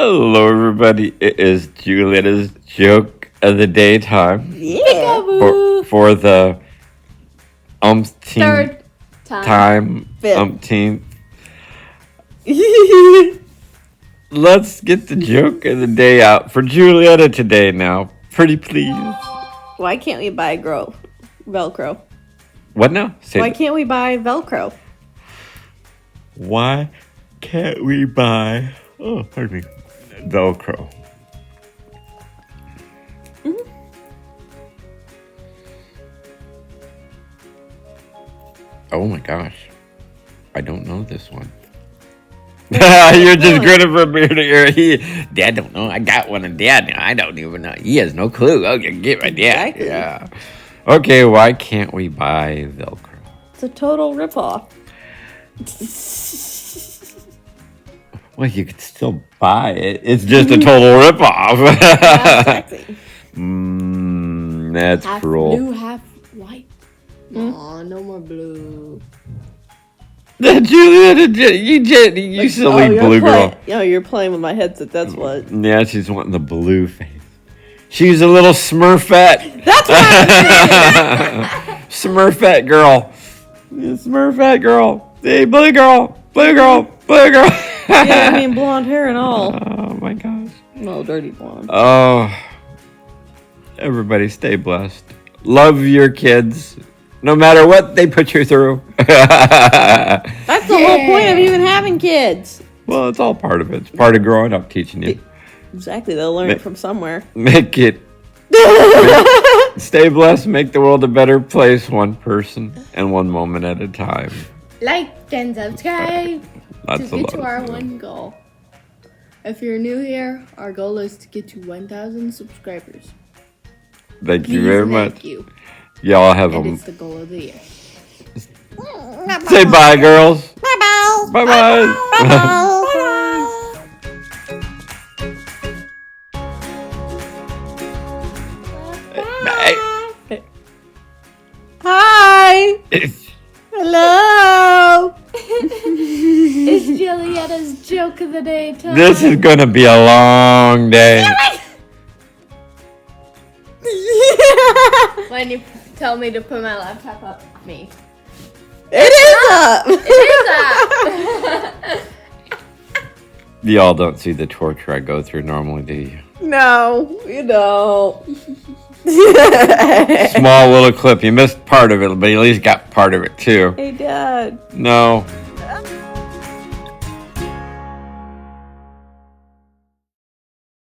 Hello, everybody. It is Julietta's joke of the day time. Yeah. For the umpteenth Third time. umpteenth. Let's get the joke of the day out for Julietta today now. Pretty please. Why can't we buy Velcro? What now? Why can't we buy Velcro? Why can't we buy... Oh, pardon me. Velcro. Mm-hmm. Oh my gosh. I don't know this one. You're just grinning from ear to ear. Dad don't know. I got one, and Dad, I don't even know. He has no clue. Okay, get my dad. Exactly. Yeah. Okay, why can't we buy Velcro? It's a total ripoff. Well, you could still buy it. It's just a total ripoff. Exactly. That's Half cruel. blue, half white. Aw, no more blue. Julietta, you silly blue girl. You're playing with my headset. That's what. Yeah, she's wanting the blue face. She's a little Smurfette. That's what Smurfette girl. Yeah, Smurfette girl. Hey, blue girl. Blue girl. Blue girl. Yeah, I mean blonde hair and all. Oh my gosh. Well, dirty blonde. Oh. Everybody stay blessed. Love your kids. No matter what they put you through. That's the whole point of even having kids. Well, it's all part of it. It's part of growing up, teaching you. Exactly. They'll learn it from somewhere. Make it. Stay blessed. Make the world a better place, one person and one moment at a time. Like and subscribe That's to get to our one goal. If you're new here, our goal is to get to 1,000 subscribers. Thank you Please very and much. Thank you. Y'all have And them. it's the goal of the year. Say bye, girls. Bye-bye. Bye-bye. Bye. Hi. Hello. It's Julietta's joke of the day time. This is gonna be a long day. When you tell me to put my laptop up, me. It is up. It is up. Y'all don't see the torture I go through normally, do you? No, you don't. Small little clip. You missed part of it, but you at least got part of it too. Hey, Dad. No.